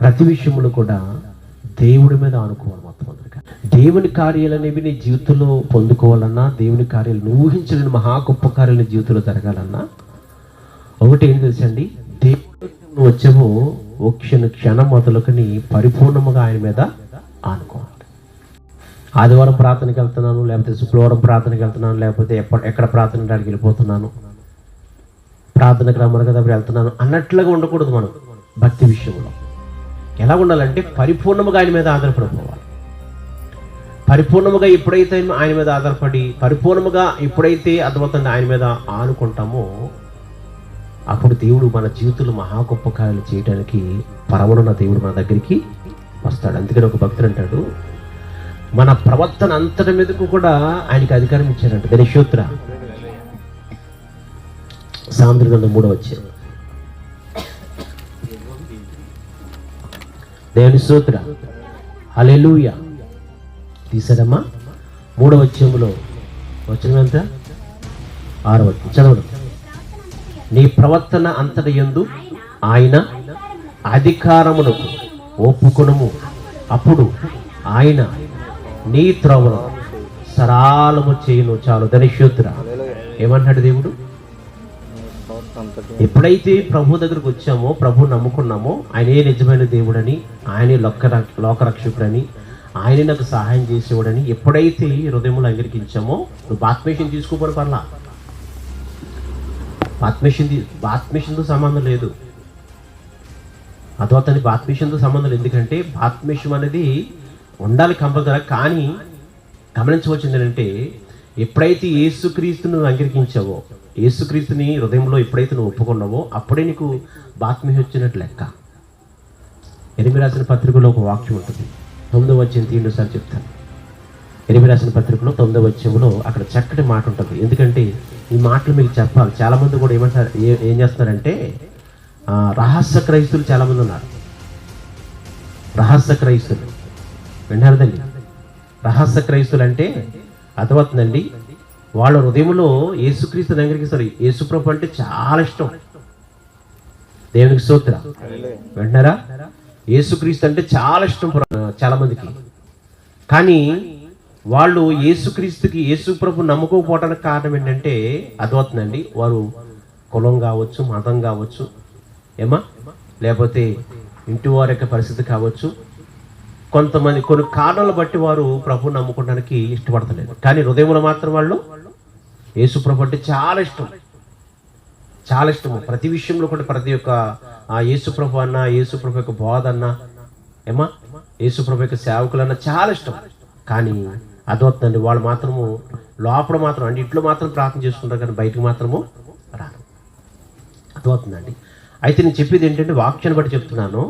ప్రతి విషయంలో కూడా దేవుడి మీద ఆనుకోవాలి. మొత్తం అందరికీ దేవుని కార్యాలు అనేవి నీ జీవితంలో పొందుకోవాలన్నా, దేవుని కార్యాలు నువ్వు ఊహించలేని మహా గొప్ప కార్యాలు నీ జీవితంలో జరగాలన్నా ఒకటి ఏం తెలుసండి, దేవుడు నువ్వు వచ్చావో క్షణం మొదలుకొని పరిపూర్ణముగా ఆయన మీద ఆనుకోవాలి. ఆదివారం ప్రార్థనకి వెళ్తున్నాను, లేకపోతే శుక్రవారం ప్రార్థనకి వెళ్తున్నాను, లేకపోతే ఎక్కడ ప్రార్థన కాడికి వెళ్ళిపోతున్నాను, ప్రార్థనకు రమ్మను కదా వెళ్తున్నాను అన్నట్లుగా ఉండకూడదు. మనం భక్తి విషయంలో ఎలా ఉండాలంటే పరిపూర్ణముగా ఆయన మీద ఆధారపడిపోవాలి. పరిపూర్ణముగా ఎప్పుడైతే ఆయన మీద ఆధారపడి పరిపూర్ణముగా ఎప్పుడైతే అర్థమవుతుంది ఆయన మీద ఆనుకుంటామో అప్పుడు దేవుడు మన జీవితంలో మహా గొప్ప కార్యాలు చేయడానికి పరమనున్న దేవుడు మన దగ్గరికి వస్తాడు. అందుకని ఒక భక్తుడు అంటాడు, మన ప్రవర్తన అంతటి మీదకు కూడా ఆయనకి అధికారం ఇచ్చారంట. దాని స్తోత్ర సామెతల గ్రంథం 3వ అధ్యాయం. దేవుని స్తోత్ర హల్లెలూయా. తీసారమ్మా 3వ అధ్యాయంలో వచనం ఎంత? 6వ వచనం చదవడం. నీ ప్రవర్తన అంతటి యందు ఆయన అధికారమునకు ఒప్పుకొనుము, అప్పుడు ఆయన నీ త్రోవను సరళము చేయును. చాలు. దాని స్తోత్ర. ఏమంటాడు దేవుడు? ఎప్పుడైతే ప్రభు దగ్గరకు వచ్చామో, ప్రభు నమ్ముకున్నామో, ఆయనే నిజమైన దేవుడని, ఆయనే లోకరక్షకుడని, ఆయనే నాకు సహాయం చేసేవాడని ఎప్పుడైతే హృదయంలో అంగీకరించామో, నువ్వు బాత్మేషన్ తీసుకోబడి పర్లా. బాత్మేషన్తో సంబంధం లేదు. అతనికి బాత్మేషన్తో సంబంధం లేదు. ఎందుకంటే బాత్మేషం అనేది ఉండాలి కంపల్సరీ. కానీ గమనించవచ్చింది ఏంటంటే, ఎప్పుడైతే యేసుక్రీస్తును అంగీకరించావో, యేసుక్రీస్తుని హృదయంలో ఎప్పుడైతే నువ్వు ఒప్పుకున్నావో అప్పుడే నీకు బాత్మేషం వచ్చినట్టు లెక్క. ఎనిమిది రాసిన పత్రికలో ఒక వాక్యం ఉంటుంది, 9వ అధ్యాయం తీయండిసారి చెప్తాను. ఎనిమిది రాసిన పత్రికలో 9వ అధ్యాయంలో అక్కడ చక్కటి మాట ఉంటుంది. ఎందుకంటే ఈ మాటలు మీకు చెప్పాలి. చాలామంది కూడా ఏమంటారు, ఏం చేస్తున్నారంటే రహస్య క్రైస్తులు చాలామంది ఉన్నారు. రహస్య క్రైస్తులు విన్నారదండి. రహస్య క్రైస్తులు అంటే అర్థమవుతుందండి, వాళ్ళ హృదయంలో యేసుక్రీస్తు అంగీకరిస్తారు. యేసుప్రభు అంటే చాలా ఇష్టం. దేవునికి స్తోత్ర. వింటారా? యేసుక్రీస్తు అంటే చాలా ఇష్టం చాలా మందికి. కానీ వాళ్ళు యేసుక్రీస్తుకి, యేసుప్రభు నమ్ముకోకపోవడానికి కారణం ఏంటంటే అర్థమవుతుందండి, వారు కులం కావచ్చు, మతం కావచ్చు, లేకపోతే ఇంటి వారి యొక్క పరిస్థితి కావచ్చు, కొంతమంది కొన్ని కారణాలు బట్టి వారు ప్రభు నమ్ముకోవడానికి ఇష్టపడతలేదు. కానీ హృదయంలో మాత్రం వాళ్ళు యేసుప్రభు అంటే చాలా ఇష్టం, చాలా ఇష్టము. ప్రతి విషయంలో కూడా ప్రతి ఒక్క యేసుప్రభు అన్న, యేసుప్రభు యొక్క బోధ అన్న, యేసుప్రభు యొక్క సేవకులన్న చాలా ఇష్టం. కానీ అదవుతుందండి, వాళ్ళు మాత్రము లోపల మాత్రం అంటే ఇంట్లో మాత్రం ప్రార్థన చేసుకుంటారు, కానీ బయటకు మాత్రము రారు. అదవుతుందండి. అయితే నేను చెప్పేది ఏంటంటే వాక్యాన్ని బట్టి చెప్తున్నాను.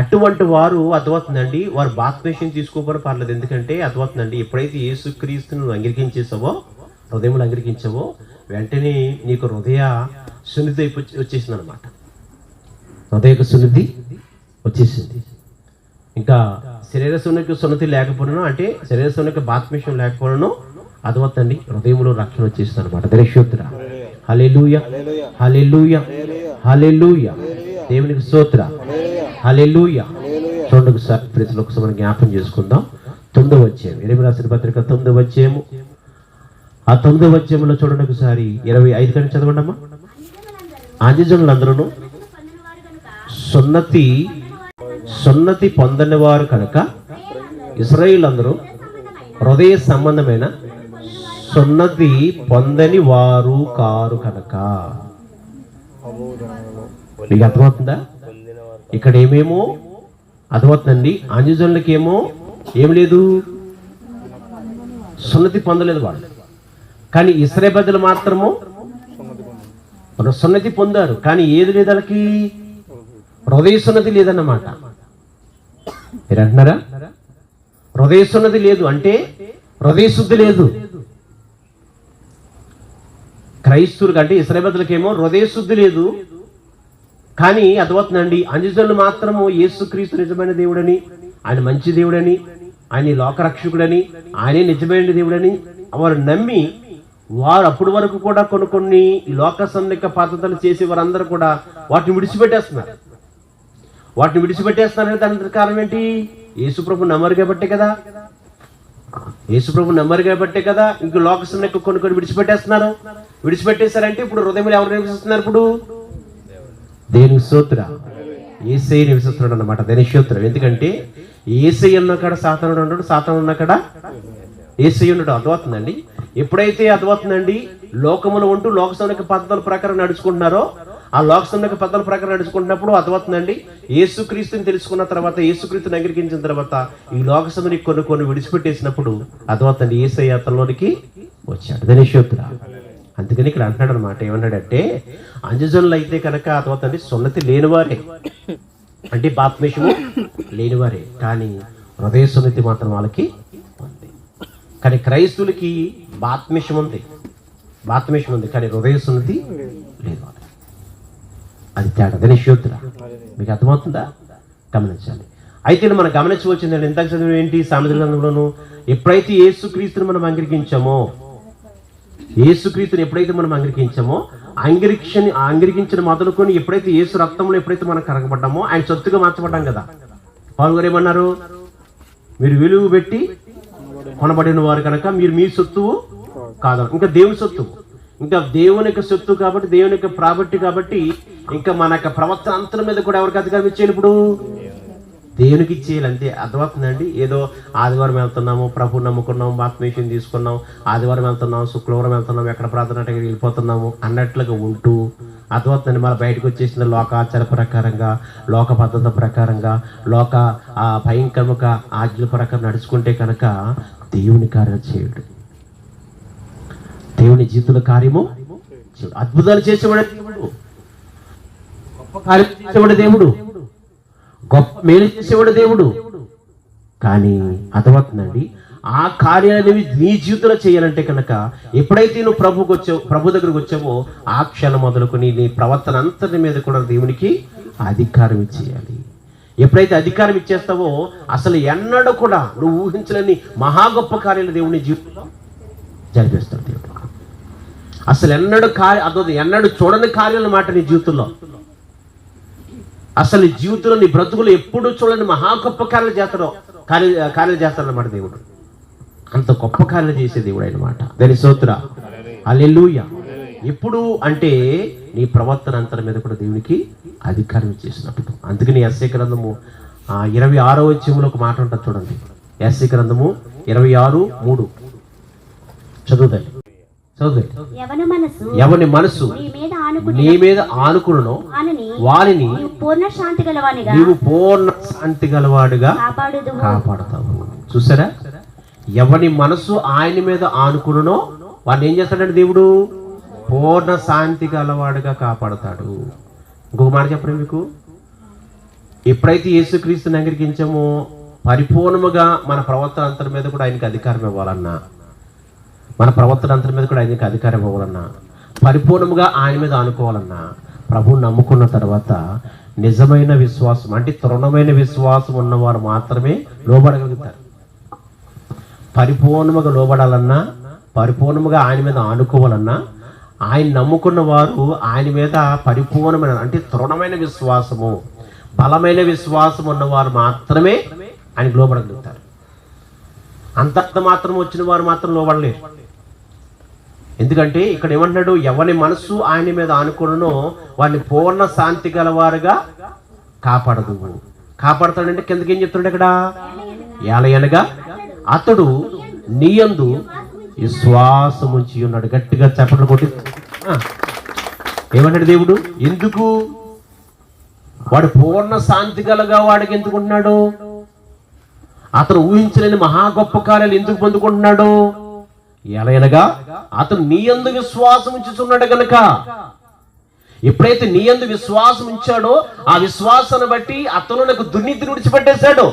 అటువంటి వారు అర్థమవుతుందండి, వారు బాప్తిస్మం తీసుకోకపోవడం పర్లేదు. ఎందుకంటే అర్థమవుతుందండి, ఎప్పుడైతే యేసుక్రీస్తును అంగీకరించేసావో, హృదయంలో అంగీకరించావో, వెంటనే నీకు హృదయ సున్నిధి వచ్చేసింది అనమాట. హృదయ సున్నిధి వచ్చేసింది. ఇంకా శరీర సున్నతి లేకపోయినా, అంటే శరీర సున్నకి బాప్తిస్మం లేకపోయినా అర్థమవుతుందండి, హృదయంలో రక్షణ వచ్చేసింది అనమాట. దైవోత్తర హల్లెలూయా, హల్లెలూయా, హల్లెలూయా. దేవునికి స్తోత్ర, హల్లెలూయా. చూడండి ఒకసారి ప్రజలు ఒకసారి మనం జ్ఞాపం చేసుకుందాం. 9వ అధ్యాయం, ఎనిమిది రాసిన పత్రిక 9వ అధ్యాయము. ఆ 9వ అధ్యాయంలో చూడండి ఒకసారి 25 కంటే చదవండి అమ్మా. అన్యజనులందరూ సున్నతి పొందని వారు కనుక ఇశ్రాయేలులందరూ హృదయ సంబంధమైన సున్నతి పొందని వారు కారు కనుక. మీకు అర్థమవుతుందా? ఇక్కడ ఏమేమో అర్థమవుతుందండి, అన్యజనులకి ఏమో ఏం లేదు, సున్నతి పొందలేదు వాళ్ళు. కానీ ఇశ్రాయేలు మాత్రము సున్నతి పొందారు. కానీ ఏది లేదు వాళ్ళకి, హృదయ సున్నతి లేదన్నమాట. మీరు అంటున్నారా? హృదయ సున్నతి లేదు అంటే హృదయ శుద్ధి లేదు. క్రైస్తవులకు అంటే ఇశ్రాయేలుకి ఏమో హృదయ శుద్ధి లేదు. కానీ అర్థమవుతుందండి, అన్యజనులు మాత్రము యేసుక్రీస్తు నిజమైన దేవుడని, ఆయన మంచి దేవుడని, ఆయన లోకరక్షకుడని, ఆయనే నిజమైన దేవుడని వారు నమ్మి, వారు అప్పటి వరకు కూడా కొన్ని లోక సంబంధిక పద్ధతులు చేసి వారందరూ కూడా వాటిని విడిచిపెట్టేస్తున్నారు. వాటిని విడిచిపెట్టేస్తున్నారంటే దానికి కారణం ఏంటి? యేసుప్రభు నమ్మరు కాబట్టే కదా. యేసుప్రభు నమ్మరు కాబట్టే కదా ఇంక లోక సంబంధం కొన్ని విడిచిపెట్టేస్తున్నారు. విడిచిపెట్టేశారంటే ఇప్పుడు హృదయంలో ఎవరు నివసిస్తున్నారు? ఇప్పుడు దేవుని స్తోత్రం, యేసయ్య నివసిస్తున్నాడు అన్నమాట. దేని స్తోత్రం. ఎందుకంటే యేసయ్య ఉన్న కాడ సాతానుడు ఉన్నాడు, సాతానుడు ఉన్న కాడ యేసయ్య ఉన్నాడు. అర్థమవుతుందండి. ఎప్పుడైతే అర్థమవుతుందండి లోకములో ఉంటూ లోక సంబంధ పద్ధతుల ప్రకారం నడుచుకుంటున్నారో, ఆ లోక సంబంధ పద్ధతుల ప్రకారం నడుచుకుంటున్నప్పుడు అర్థమవుతుందండి యేసుక్రీస్తుని తెలుసుకున్న తర్వాత, యేసుక్రీస్తుని అంగీకరించిన తర్వాత ఈ లోక సంబంధం కొన్ని విడిచిపెట్టేసినప్పుడు అర్థమవుతుంది యేసయ్య అతనిలోనికి వచ్చాడు. దేని స్తోత్రం. అందుకని ఇక్కడ అంటున్నాడు అనమాట. ఏమన్నాడంటే అంజజనులు అయితే కనుక అర్థమవుతుంది సున్నతి లేనివారే, అంటే బాప్తిస్మము లేనివారే, కానీ హృదయ సున్నతి మాత్రం వాళ్ళకి ఉంది. కానీ క్రైస్తువులకి బాప్తిస్మం ఉంది కానీ హృదయ సున్నతి లేదు. అది తేడా. దేని స్తోత్రం. మీకు అర్థమవుతుందా? గమనించాలి. అయితే మనం గమనించవచ్చిందండి ఇంతకు చదివి ఏంటి సామెతల గ్రంథంలోను, ఎప్పుడైతే యేసుక్రీస్తుని మనం అంగీకరించామో, యేసుక్రీస్తుని ఎప్పుడైతే మనం అంగీకరించిన మొదలుకొని ఎప్పుడైతే యేసు రక్తంలో ఎప్పుడైతే మనం కరగబడ్డామో ఆయన సొత్తుగా మార్చబడ్డాం కదా. పౌలు గారు ఏమన్నారు? మీరు విలువ పెట్టి కొనబడిన వారు కనుక మీరు మీ సొత్తు కాదు, ఇంకా దేవుని సొత్తు, ఇంకా దేవుని యొక్క సొత్తు కాబట్టి, దేవుని యొక్క ప్రాపర్టీ కాబట్టి ఇంకా మన యొక్క ప్రవర్తన అంతరం మీద కూడా ఎవరికి అధికారం ఇచ్చేయాలి? ఇప్పుడు దేవునికి ఇచ్చేయాలి. అంతే. అర్థమవుతుందండి. ఏదో ఆదివారం వెళ్తున్నాము, ప్రభు నమ్ముకున్నాము, బాప్తిస్మం తీసుకున్నాం, ఆదివారం వెళ్తున్నాము, శుక్రవారం వెళ్తున్నాము, ఎక్కడ ప్రార్థన అంటే వెళ్ళిపోతున్నాము అన్నట్లుగా ఉంటూ అర్థమవుతుందండి మళ్ళీ బయటకు వచ్చేసిన లోకాచార ప్రకారంగా, లోక పద్ధతుల ప్రకారంగా, లోక భయంకరముక ఆజ్ఞల ప్రకారం నడుచుకుంటే కనుక దేవుని కార్యాలు చేయడు. దేవుని జీవితంలో కార్యము చేయడు. అద్భుతాలు చేసేవాడు దేవుడు, గొప్ప కార్యం చేసేవాడు దేవుడు, గొప్ప మేలు చేసేవాడు దేవుడు. కానీ అర్థమవుతుందండి ఆ కార్యాలనేవి నీ జీవితంలో చేయాలంటే కనుక ఎప్పుడైతే నువ్వు ప్రభు దగ్గరకు వచ్చావో ఆ క్షణం మొదలుకొని నీ ప్రవర్తన అంతటి మీద కూడా దేవునికి అధికారం ఇచ్చేయాలి. ఎప్పుడైతే అధికారం ఇచ్చేస్తావో అసలు ఎన్నడూ కూడా నువ్వు ఊహించలేని మహా గొప్ప కార్యాలు దేవుని జీవితంలో జరిపిస్తాడు దేవుడు. అసలు ఎన్నడూ చూడని కార్యాలు మాట నీ జీవితంలో, అసలు జీవితంలో నీ బ్రతుకులు ఎప్పుడు చూడని మహా గొప్ప కార్యాలు చేస్తాడన్నమాట దేవుడు. అంత గొప్ప కార్యాలు చేసే దేవుడు అన్నమాట. దాని స్తోత్రం. హల్లెలూయా. ఎప్పుడు అంటే నీ ప్రవర్తన అంతరం మీద కూడా దేవునికి అధికారం ఇచ్చేసినప్పుడు. అందుకని యెషయా గ్రంథము 26వ అధ్యాయంలో ఒక మాట ఉంటుంది చూడండి. యెషయా గ్రంథము 26:3 చదువుతాయి. ఎవని మనసు నీ మీద ఆనుకును వారిని నీవు పూర్ణ శాంతి గలవాడుగా కాపాడుతావు. చూసారా? ఎవని మనసు ఆయన మీద ఆనుకును వాడిని ఏం చేస్తాడంటే దేవుడు పూర్ణ శాంతి గలవాడుగా కాపాడుతాడు. ఇంకొక మాట చెప్పండి మీకు, ఎప్పుడైతే యేసుక్రీస్తుని అంగీకరించామో పరిపూర్ణముగా మన ప్రవర్తన అంతరం మీద కూడా ఆయనకి అధికారం ఇవ్వాలన్నా, మన ప్రవర్తన అంతరం మీద కూడా ఆయనకి అధికారం ఇవ్వాలన్నా, పరిపూర్ణముగా ఆయన మీద ఆనుకోవాలన్నా ప్రభువుని నమ్ముకున్న తర్వాత నిజమైన విశ్వాసం అంటే తృణమైన విశ్వాసం ఉన్నవారు మాత్రమే లోబడగలుగుతారు. పరిపూర్ణముగా లోబడాలన్నా, పరిపూర్ణముగా ఆయన మీద ఆనుకోవాలన్నా ఆయన నమ్ముకున్న వారు ఆయన మీద పరిపూర్ణమైన అంటే తృణమైన విశ్వాసము, బలమైన విశ్వాసం ఉన్నవారు మాత్రమే ఆయనకు లోబడగలుగుతారు. అంతంత మాత్రం వచ్చిన వారు మాత్రం లోబడలేరు. ఎందుకంటే ఇక్కడ ఏమంటున్నాడు? ఎవరి మనసు ఆయన మీద ఆనుకున్నో వాడిని పూర్ణ శాంతి గలవారుగా కాపాడతాడంటే కిందకి ఏం చెప్తున్నాడు ఇక్కడ? ఏలయనగా అతడు నీయందు విశ్వాసం ఉంచి ఉన్నాడు. గట్టిగా చప్పట్లు కొట్టి ఏమంటాడు దేవుడు? ఎందుకు వాడు పూర్ణ శాంతి గలగా వాడికి ఎందుకుంటున్నాడు? అతను ఊహించలేని మహా గొప్ప కార్యాలు ఎందుకు పొందుకుంటున్నాడు? ఎలాగనగా అతను నీ యందు విశ్వాసం ఉంచుతున్నాడు గనక. ఎప్పుడైతే నీ యందు విశ్వాసం ఉంచాడో ఆ విశ్వాసాన్ని బట్టి అతను నాకు దుర్నీతిని విడిచిపెట్టేశాడు,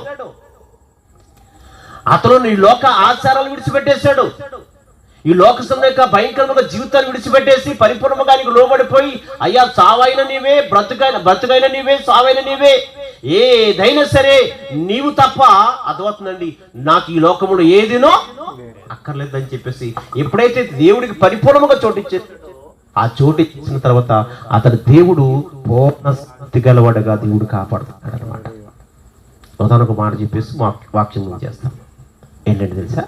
అతను నీ లోక ఆచారాలు విడిచిపెట్టేశాడు, ఈ లోక యొక్క భయంకరమైన జీవితాన్ని విడిచిపెట్టేసి పరిపూర్ణంగా నీకు లోబడిపోయి అయ్యా చావైన నీవే, బ్రతుకైన నీవే, సావైన నీవే, ఏదైనా సరే నీవు తప్ప అర్థమవుతుందండి నాకు ఈ లోకములో ఏదినో అక్కర్లేదని చెప్పేసి ఎప్పుడైతే దేవుడికి పరిపూర్ణంగా చోటిచ్చాడో ఆ చోటు ఇచ్చిన తర్వాత అతడు దేవుడు పూర్ణ భక్తి గలవాడుగా దేవుడు కాపాడుతున్నాడు అనమాట. ఒక మాట చెప్పేసి వాక్యం చేస్తాం. ఏంటంటే తెలుసా,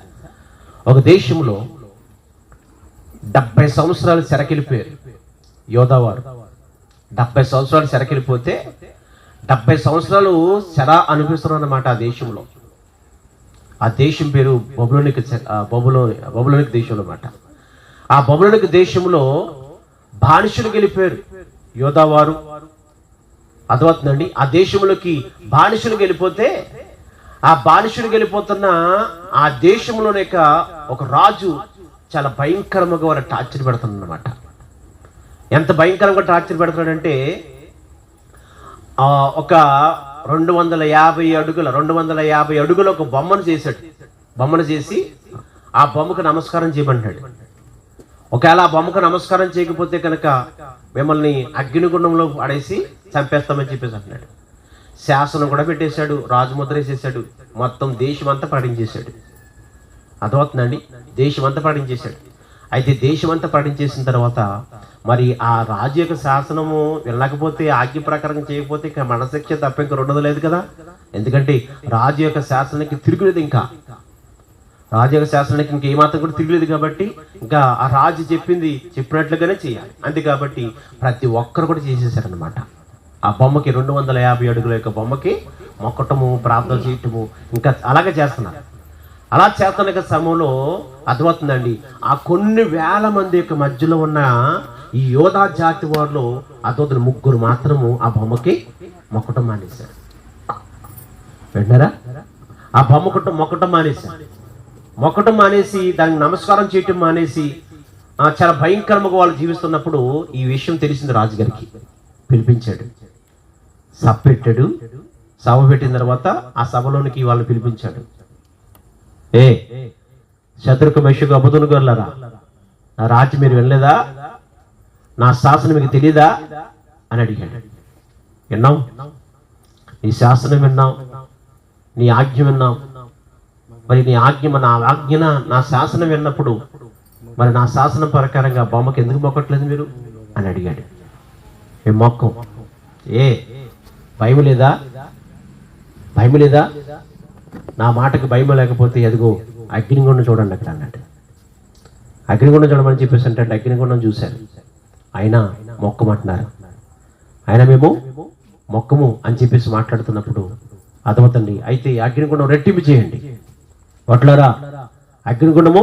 ఒక దేశంలో 70 సంవత్సరాలు చెరకెళ్ళిపోయారు యోధావారు. 70 సంవత్సరాలు చెరకెళ్ళిపోతే 70 సంవత్సరాలు చెర అనిపిస్తున్నారు అన్నమాట ఆ దేశంలో. ఆ దేశం పేరు బబులోనిక్ దేశం అన్నమాట. ఆ బబులోనిక్ దేశంలో బానిసలు వెళ్ళిపోయారు యోధావారు. అర్థమవుతుందండి. ఆ దేశంలోకి బానిసలు వెళ్ళిపోతే ఆ బానిసలు వెళ్ళిపోతున్న ఆ దేశంలోనే ఒక రాజు చాలా భయంకరంగా వారు టార్చర్ పెడుతున్నాడు అనమాట. ఎంత భయంకరంగా టార్చర్ పెడుతున్నాడంటే ఒక 250 అడుగుల ఒక బొమ్మను చేశాడు. బొమ్మను చేసి ఆ బొమ్మకు నమస్కారం చేయమంటాడు. ఒకవేళ ఆ బొమ్మకు నమస్కారం చేయకపోతే కనుక మిమ్మల్ని అగ్నిగుండంలో పడేసి చంపేస్తామని చెప్పేసి అంటున్నాడు. శాసనం కూడా పెట్టేశాడు, రాజముద్ర వేసేసాడు, మొత్తం దేశమంతా పాటించేశాడు. అర్థమవుతుందండి, దేశమంతా పాటించేశాడు. అయితే దేశమంతా పాటించేసిన తర్వాత మరి ఆ రాజు యొక్క శాసనము వెళ్ళకపోతే, ఆజ్ఞ ప్రకారం చేయకపోతే ఇక మరణశిక్ష తప్ప ఇంకా రెండోది లేదు కదా. ఎందుకంటే రాజు యొక్క శాసనానికి తిరుగులేదు, ఇంకా రాజు యొక్క శాసనానికి ఇంకా ఏమాత్రం కూడా తిరుగులేదు. కాబట్టి ఇంకా ఆ రాజు చెప్పినట్లుగానే చేయాలి. అంతే కాబట్టి ప్రతి ఒక్కరు కూడా చేసేసారనమాట. ఆ బొమ్మకి 250 అడుగుల యొక్క బొమ్మకి మొక్కటము, ప్రార్థన చేయటము, ఇంకా అలాగే చేస్తున్నారు. అలా చేస్తున్న సమయంలో అర్థమవుతుందండి, ఆ కొన్ని వేల మంది యొక్క మధ్యలో ఉన్న ఈ యోధా జాతి వారిలో అదొకరు 3 మాత్రము ఆ బొమ్మకి మొక్కటం మానేశారు. విన్నారా? ఆ బొమ్మ మొక్కటం మానేశారు. మొక్కటం మానేసి దానికి నమస్కారం చేయటం మానేసి చాలా భయంకరంగా వాళ్ళు జీవిస్తున్నప్పుడు ఈ విషయం తెలిసింది. రాజుగారికి పిలిపించాడు, సభ పెట్టాడు. సభ పెట్టిన తర్వాత ఆ సభలోనికి వాళ్ళని పిలిపించాడు. శత్రుక మెషకు అబద్ధును గొర్రెలారా, నా రాజ్యం మీరు వినలేదా? నా శాసనం మీకు తెలియదా అని అడిగాడు. విన్నాం, నీ శాసనం విన్నాం, నీ ఆజ్ఞ విన్నాం. మరి నీ ఆజ్ఞ నా శాసనం విన్నప్పుడు మరి నా శాసనం ప్రకారంగా బొమ్మకి ఎందుకు మొక్కట్లేదు మీరు అని అడిగాడు. మేము మొక్కం. భయం లేదా? భయం లేదా? నా మాటకు భయం లేకపోతే ఎదుగో అగ్నిగుండం చూడండి అక్కడ అన్నట్టు. అగ్నిగుండం చూడమని చెప్పేసి అంటే అగ్నిగుండం చూశారు. ఆయన మొక్కమంటున్నారు. ఆయన మేము మొక్కము అని చెప్పేసి మాట్లాడుతున్నప్పుడు అర్థమవుతుంది. అయితే అగ్నిగుండం రెట్టింపు చేయండి, వట్లారా అగ్నిగుండము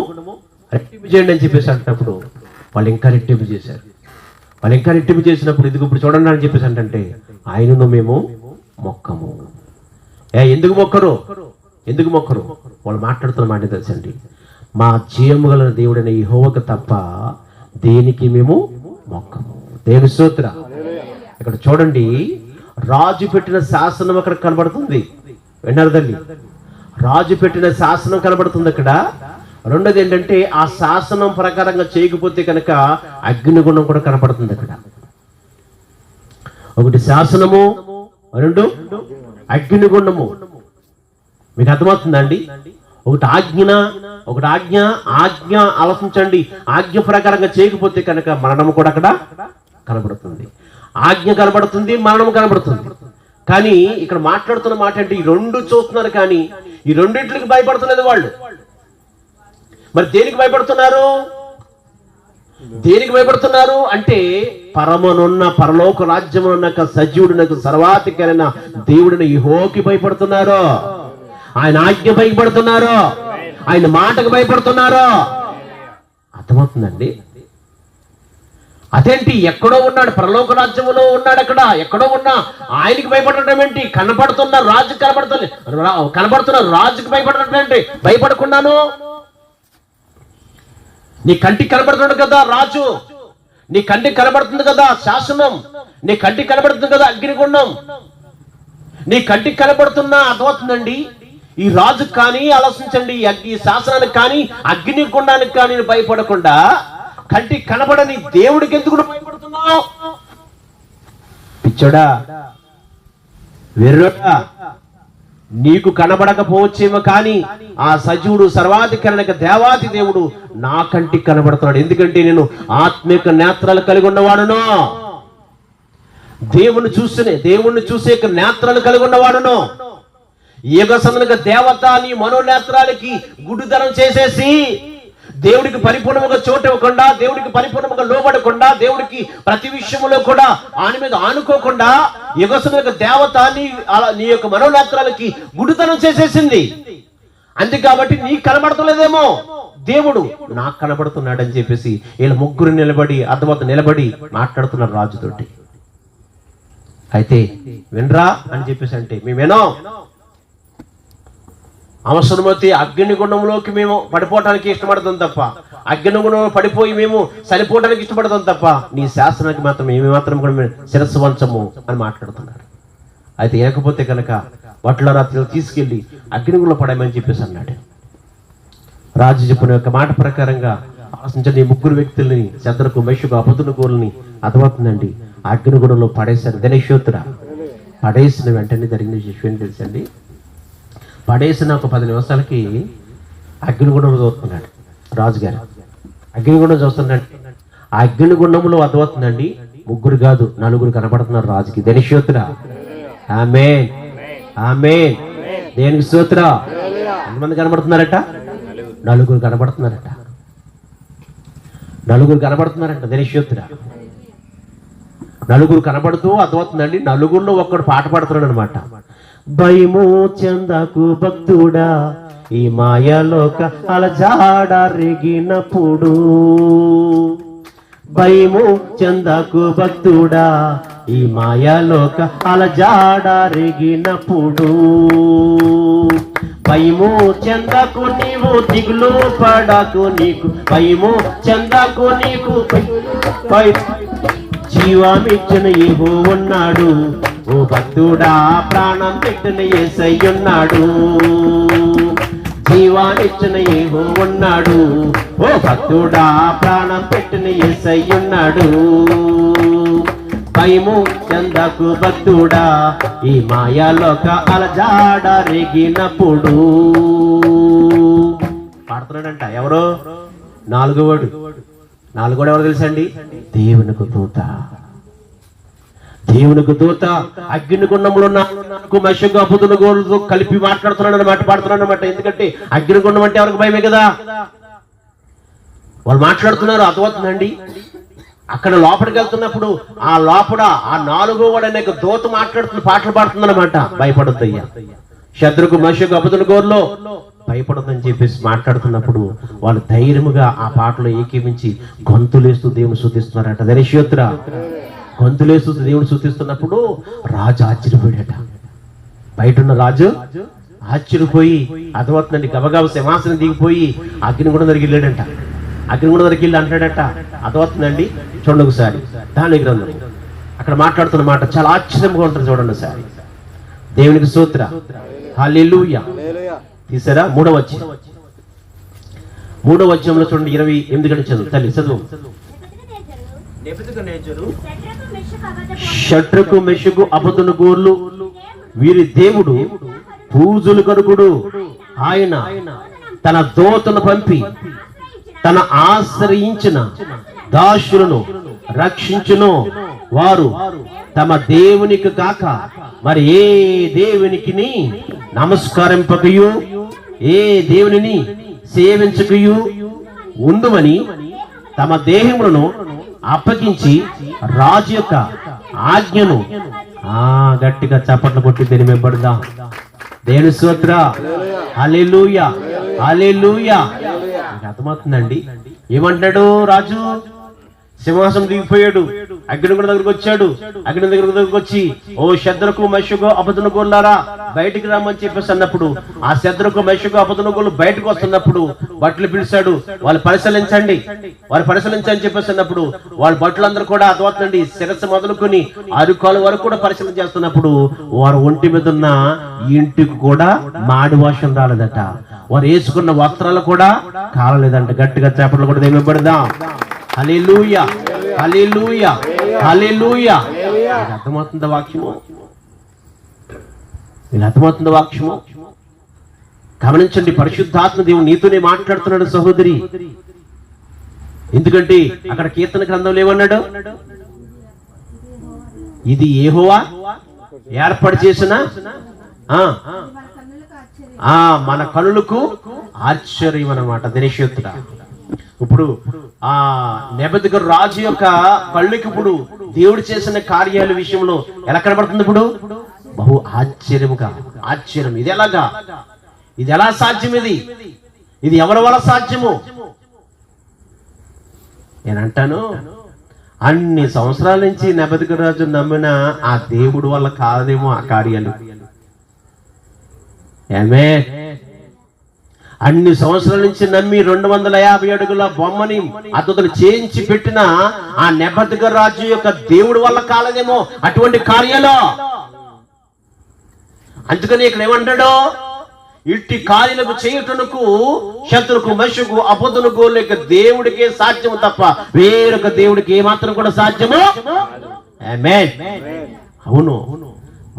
రెట్టింపు చేయండి అని చెప్పేసి అంటున్నప్పుడు వాళ్ళు ఇంకా రెట్టింపు చేశారు. వాళ్ళు ఇంకా రెట్టింపు చేసినప్పుడు ఇదిగో ఇప్పుడు చూడండి అని చెప్పేసి అంటే ఆయనను మేము మొక్కము. ఎందుకు మొక్కరు? ఎందుకు మొక్కరు? వాళ్ళు మాట్లాడుతున్న మాట తెలుసండి, మా జీవము గల దేవుడైన యెహోవాకు తప్ప దేనికి మేము మొక్కము. దేవుని స్తోత్రం. ఇక్కడ చూడండి, రాజు పెట్టిన శాసనం అక్కడ కనబడుతుంది. విన్నారు తల్లి? రాజు పెట్టిన శాసనం కనబడుతుంది అక్కడ. రెండోది ఏంటంటే ఆ శాసనం ప్రకారంగా చేయకపోతే కనుక అగ్నిగుండం కూడా కనబడుతుంది అక్కడ. ఒకటి శాసనము, 2 అగ్నిగుండము. మీకు అర్థమవుతుందండి? ఒకటి ఆజ్ఞ ఆలోచించండి. ఆజ్ఞ ప్రకారంగా చేయకపోతే కనుక మరణము కూడా అక్కడ కనబడుతుంది. ఆజ్ఞ కనబడుతుంది, మరణం కనబడుతుంది. కానీ ఇక్కడ మాట్లాడుతున్న మాట అంటే ఈ 2 చూస్తున్నారు, కానీ ఈ రెండింటికి భయపడుతున్నది వాళ్ళు. మరి దేనికి భయపడుతున్నారు? దేనికి భయపడుతున్నారు అంటే పరలోక రాజ్యమున్న సజీవుడినకు సర్వాధికారైన దేవుడిని యెహోవాకి భయపడుతున్నారు. ఆయన ఆజ్ఞ భయపడుతున్నారు, ఆయన మాటకు భయపడుతున్నారు. అర్థమవుతుందండి? అదేంటి? ఎక్కడో ఉన్నాడు, పరలోక రాజ్యములో ఉన్నాడు. అక్కడ ఎక్కడో ఉన్నా ఆయనకి భయపడటం ఏంటి? కనపడుతున్న రాజుకి కనబడుతున్న రాజుకి భయపడటం ఏంటి? భయపడకున్నాను. నీ కంటికి కనబడుతున్నాడు కదా రాజు, నీ కంటికి కనబడుతుంది కదా శాసనం, నీ కంటికి కనబడుతుంది కదా అగ్నిగుండం, నీ కంటికి కనబడుతున్నా అర్థమవుతుందండి. ఈ రాజుకు కానీ ఆలోచించండి, ఈ శాసనానికి కానీ అగ్నిగుండానికి కానీ భయపడకుండా కంటికి కనబడని దేవుడికి ఎందుకు భయపడుతున్నావు? పిచ్చోడా, వెర్రోడా, నీకు కనబడకపోవచ్చేమో కానీ ఆ సజీవుడు సర్వాధికారి దేవాది దేవుడు నా కంటికి కనబడుతున్నాడు. ఎందుకంటే నేను ఆత్మిక నేత్రాలు కలిగి ఉన్నవాడును. దేవుణ్ణి చూసే నేత్రాలు కలిగి ఉన్నవాడును. యుగ సందర్భ దేవత నీ మనోనేత్రాలకి గుడ్డితనం చేసేసి దేవుడికి పరిపూర్ణముగా చోటు ఇవ్వకుండా, దేవుడికి పరిపూర్ణముగా లోబడకుండా, దేవుడికి ప్రతి విషయంలో కూడా ఆయన మీద ఆనుకోకుండా యుగ సందర్భ దేవత నీ యొక్క మనోనేత్రాలకి గుడ్డితనం చేసేసింది. అంతే కాబట్టి నీకు కనబడతలేదేమో, దేవుడు నాకు కనబడుతున్నాడని చెప్పేసి వీళ్ళ ముగ్గురు నిలబడి మాట్లాడుతున్నారు రాజుతోటి. అయితే వినరా అని చెప్పేసి అంటే మేమేనో అవసరమైతే అగ్నిగుండంలోకి మేము పడిపోవటానికి ఇష్టపడతాం తప్ప, అగ్నిగుండంలో పడిపోయి మేము చనిపోవడానికి ఇష్టపడతాం తప్ప నీ శాసనానికి మాత్రం ఏమి మాత్రం కూడా మేము శిరస్సు వంచము అని మాట్లాడుతున్నారు. అయితే లేకపోతే కనుక వడ్ల రాత్రిలో తీసుకెళ్లి అగ్నిగుండంలో పడమని చెప్పేసి అన్నాడు. రాజు చెప్పిన యొక్క మాట ప్రకారంగా ఆలోచించండి, ఈ ముగ్గురు వ్యక్తుల్ని శద్రకు, మెషకు, అబేద్నెగోలని అర్థమవుతుందండి అగ్నిగుండంలో పడేశారు. దినశోత్ర పడేసిన వెంటనే జరిగిన విషయం తెలుసండి. పడేసిన ఒక 10 నిమిషాలకి అగ్నిగుండం చూస్తున్నాడు రాజుగారు. అగ్నిగుండం చూస్తున్నాడు. ఆ అగ్నిగుండంలో అర్థమవుతుందండి ముగ్గురు కాదు 4 కనపడుతున్నారు రాజుకి. దినశోత్ర ఆమేన్ ఆమేన్. దేనికి స్తోత్ర. ఎంతమంది కనబడుతున్నారట? 4 కనబడుతున్నారట. 4 కనబడుతున్నారంట. దినశోత్ర 4 కనబడుతూ అర్థమవుతుందండి. 4లో ఒక్కడు పాట పాడుతున్నాడు అనమాట. భయము చెందకు భక్తుడా, ఈ మాయలోక అలజాడ రేగినప్పుడు. భయము చెందకు భక్తుడా, ఈ మాయలోక అలజాడ రేగినప్పుడు. భయము చెందకు నీవు, దిగులు పడకు నీకు, భయము చెందకు నీకు. జీవమిచ్చిన యెహోవా ఉన్నాడు, ఓ భక్తుడా ప్రాణం పెట్టిన యేసయ్య ఉన్నాడు. జీవాన్నిచ్చిన యెహోవా ఉన్నాడు, ఓ భక్తుడా ప్రాణం పెట్టిన యేసయ్య ఉన్నాడు. భయము చెందకు భక్తుడా, ఈ మాయలోక అలజాడ రేగినప్పుడు. పాడుతున్నాడంట. ఎవరో 4వాడు ఎవరు తెలుసండి? దేవునికి దూత. దేవునికి దూత అగ్నిగుండంలో నాకు మెషకు, అబేద్నెగోలతో కలిపి మాట్లాడుతున్నాడు అన్నమాట, పాడుతున్నాడు అన్నమాట. ఎందుకంటే అగ్నిగుండం అంటే ఎవరికి భయమే కదా. వాళ్ళు మాట్లాడుతున్నారు. అర్థమవుతుందండి. అక్కడ లోపలికి వెళ్తున్నప్పుడు ఆ లోపల ఆ 4వాడు అనే దూత పాటలు పాడుతుంది అనమాట. భయపడొద్దయ్యా, శద్రకు, మెషకు, అబేద్నెగోలో భయపడొద్దని చెప్పేసి మాట్లాడుతున్నప్పుడు వాళ్ళు ధైర్యముగా ఆ పాటలో ఏకీవించి గొంతులేస్తూ దేవుని స్తుతిస్తున్నారట. దినశోత్ర గొంతులేస్తూ దేవుని స్తుతిస్తున్నప్పుడు రాజు ఆశ్చర్యపోయాడట. బయట ఉన్న రాజు ఆశ్చర్యపోయి అర్థమవుతుందండి గబగబ సింహాసనం దిగిపోయి అగ్నిగుండం దగ్గరికి వెళ్ళాడంట. అగ్నిగుండం దగ్గరికి వెళ్ళి అంటాడట. అర్థమవుతుందండి. చూడండి ఒకసారి దాని గ్రంథం అక్కడ మాట్లాడుతున్న మాట చాలా ఆశ్చర్యంగా ఉంటుంది. చూడండి ఒకసారి. దేవునికి స్తోత్ర. హల్లెలూయా. తీసారా? 3వ అధ్యాయంలో చూడండి 28 చదువు. తల్లి చదువు. షడ్రకు, మెషకు, అబేద్నెగోలు వీరి దేవుడు పూజలు కనుకుడు. ఆయన తన దూతను పంపి తన ఆశ్రయించిన దాసులను రక్షించును. వారు తమ దేవునికి కాక మరి ఏ దేవునికి నమస్కరింపకయు, ఏ దేవునిని సేవించకయు ఉండుమని తమ దేహములను అప్పగించి రాజు యొక్క ఆజ్ఞను గట్టిగా చప్పట్లు కొట్టి దీని వెంబడదాం. దేవుని స్తోత్ర. హల్లెలూయా హల్లెలూయా. అర్థమవుతుందండి. ఏమంటాడు రాజు? సింహాసనం దిగిపోయాడు, అగ్నిగుండం దగ్గరకు వచ్చాడు. అగ్ని దగ్గరకు వచ్చి ఓ శద్రకు, మెషకు, అబేద్నెగోలారా బయటికి రమ్మని చెప్పేసి అన్నప్పుడు ఆ శద్రకు, మెషకు, అబేద్నెగోలు బయటకు వస్తున్నప్పుడు బట్టలు పిలిచాడు. వాళ్ళు పరిశీలించండి అని చెప్పేసి అన్నప్పుడు వాళ్ళ బట్టలందరూ కూడా అర్థమవుతుందండి శిరస్సు మొదలుకొని అరుకాలు వరకు కూడా పరిశీలన చేస్తున్నప్పుడు వారు ఒంటి మీద ఉన్న ఇంటికి కూడా మాడి వాసన రాలేదట. వారు వేసుకున్న వస్త్రాలు కూడా కాలలేదంట. గట్టిగా చేపట్లు కూడా దేమిపడదాం. హల్లెలూయా హల్లెలూయా హల్లెలూయా. అర్థమవుతుందా వాక్యము? అర్థమవుతుందా వాక్యము? గమనించండి. పరిశుద్ధాత్మ దేవుడు నీతోనే మాట్లాడుతున్నాడు సహోదరి. ఎందుకంటే అక్కడ కీర్తన గ్రంథంలో ఏమన్నాడు? ఇది యెహోవా ఏర్పాటు చేసిన మన కనులకు ఆశ్చర్యం అన్నమాట. దినేశ్వరుడా, ఇప్పుడు ఆ నెబుకద్నెజరు రాజు యొక్క కళ్ళకి ఇప్పుడు దేవుడు చేసిన కార్యాల విషయంలో ఎలా కనబడుతుంది? ఇప్పుడు బహు ఆశ్చర్యముగా, ఆశ్చర్యం. ఇది ఎలాగా? ఇది ఎలా సాధ్యం? ఇది ఎవరి వల్ల సాధ్యము? నేనంటాను, అన్ని సంవత్సరాల నుంచి నెబుకద్నెజరు రాజు నమ్మిన ఆ దేవుడు వల్ల కాదేమో ఆ కార్యాలు. ఆమేన్. అన్ని సంవత్సరాల నుంచి నమ్మి 250 అడుగుల బొమ్మని అతను చేయించి పెట్టిన ఆ నెబుకద్నెజరు రాజు యొక్క దేవుడు వల్ల కాలేదేమో అటువంటి కార్యాలు. అందుకని ఇక్కడ ఏమంటాడు? ఇట్టి కార్యాలకు చేయుటకు శత్రుకు, మనుషుకు, అబద్ధులకు లేక దేవుడికే సాధ్యము తప్ప వేరొక దేవుడికి ఏమాత్రం కూడా సాధ్యము. ఆమేన్. అవును,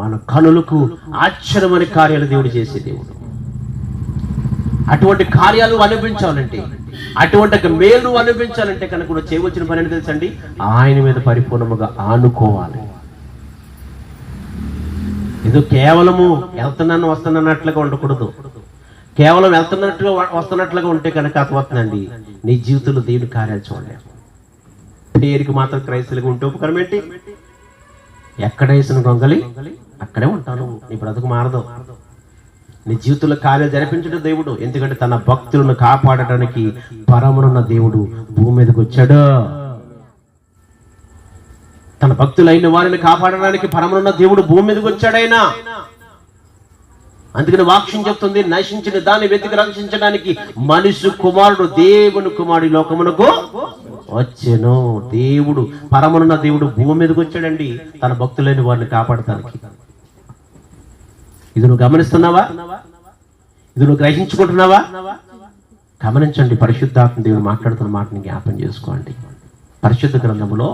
మన కనులకు ఆశ్చర్యమైన కార్యాలు దేవుడు చేసే దేవుడు. అటువంటి కార్యాలు అనిపించాలంటే, అటువంటి మేలు అనిపించాలంటే కనుక కూడా చేయవచ్చిన పని ఏంటి తెలుసండి? ఆయన మీద పరిపూర్ణముగా ఆనుకోవాలి. ఏదో కేవలము వెళ్తున్నాను వస్తున్నట్లుగా ఉండకూడదు. కేవలం వెళ్తున్నట్టుగా వస్తున్నట్లుగా ఉంటే కనుక అర్థమవుతుందండి, నీ జీవితంలో దేవుని కార్యాలు చూడలేము. పేరుకి మాత్రం క్రైస్తవులుగా ఉంటే ఉపకరం ఏంటి? ఎక్కడ వేసిన గొంగలి అక్కడే ఉంటాను. నీ బ్రతుకు మారదు. నీ జీవితంలో కార్యాలు జరిపించడం దేవుడు. ఎందుకంటే తన భక్తులను కాపాడటానికి పరమునున్న దేవుడు భూమి మీదకి వచ్చాడు. తన భక్తులైన వారిని కాపాడడానికి పరమునున్న దేవుడు భూమి మీదకి వచ్చాడైనా. అందుకని వాక్యం చెప్తుంది, నశించిన దాన్ని వెతికి రక్షించడానికి మనిషి కుమారుడు, దేవుని కుమారుడు లోకమునకు వచ్చెను. దేవుడు, పరమునున్న దేవుడు భూమి మీదకి వచ్చాడండి తన భక్తులైన వారిని కాపాడటానికి. ఇది నువ్వు గమనిస్తున్నావా? ఇది నువ్వు గ్రహించుకుంటున్నావా? గమనించండి. పరిశుద్ధాత్మ దేవుడు మాట్లాడుతున్న మాటని జ్ఞాపం చేసుకోండి. పరిశుద్ధ గ్రంథములో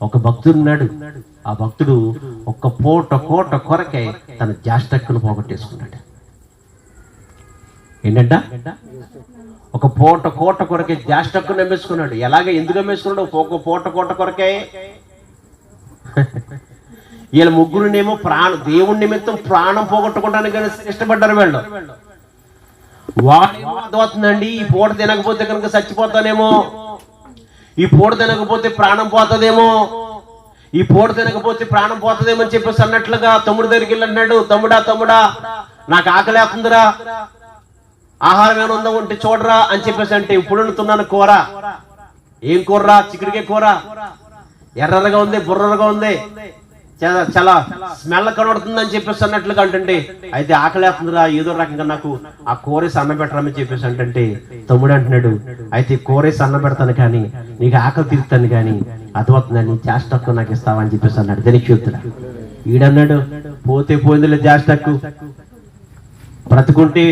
ఒక భక్తుడు ఉన్నాడు. ఆ భక్తుడు ఒక్క కోట కొరకే తన జాస్టక్కును పోగొట్టేసుకున్నాడు. ఏంటంట? ఒక కోట కొరకే జాస్టక్కును అమ్మేసుకున్నాడు. ఎలాగే ఎందుకు అమ్మేసుకున్నాడు? ఒక కోట కొరకే. వీళ్ళ ముగ్గురునేమో దేవుడి నిమిత్తం ప్రాణం పోగొట్టుకోవడానికి ఇష్టపడ్డారు వీళ్ళు. వాడేమో అర్థమవుతుందండి, ఈ పూట తినకపోతే కనుక చచ్చిపోతానేమో, ఈ పూట తినకపోతే ప్రాణం పోతుందేమో, ఈ పూట తినకపోతే ప్రాణం పోతుందేమో అని చెప్పేసి అన్నట్లుగా తమ్ముడు దగ్గరికి వెళ్ళి అన్నాడు, తమ్ముడా నాకు ఆకలేస్తుందిరా, ఆహారం ఏమైనా ఉందా ఉంటే చూడరా అని చెప్పేసి అంటే, ఇప్పుడు వండుతున్నాను కూర. ఏం కూరరా? చిక్కుడికే కూర. ఎర్రగా ఉంది, బుర్రగా ఉంది, చాలా స్మెల్ కనబడుతుందని చెప్పేసి అన్నట్లుగా అంటే, అయితే ఆకలేస్తుందిరా, ఏదో రకంగా నాకు ఆ కూరేసి అన్నం పెట్టరామని చెప్పేసి అంటే, తమ్ముడు అంటున్నాడు, అయితే కూరేసి అన్నం పెడతాను కానీ నీకు ఆకలి తీరుతాను కానీ అర్థమవుతుందని జాస్టక్కు నాకు ఇస్తావా అని చెప్పేసి అన్నాడు. దినేశ్వరుడా, ఈడన్నాడు, పోతే పోయిందిలే జాస్టక్కు, బ్రతుకుంటే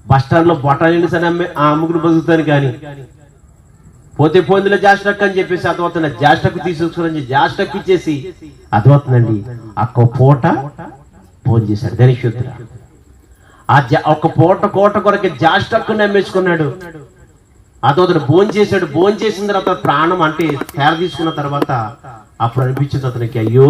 బస్టాండ్ లో బొట్టాలు సరే ఆ అమ్ముకుని బతుకుతాను కానీ పోతే పోయిందిలే జాస్టక్ అని చెప్పేసి అర్థమవుతున్న జాస్టక్ తీసుకుని జాస్టక్ ఇచ్చేసి అర్థమవుతుందండి ఒక్క పూట భోజనం చేశాడు. దినేశ్వరుడా, ఆ ఒక్క కోట కొరకే జాస్టక్ నమ్మేసుకున్నాడు. అతను భోజనం చేసిన తర్వాత ప్రాణం అంటే తేర తీసుకున్న తర్వాత అప్పుడు అనిపించింది అతనికి, అయ్యో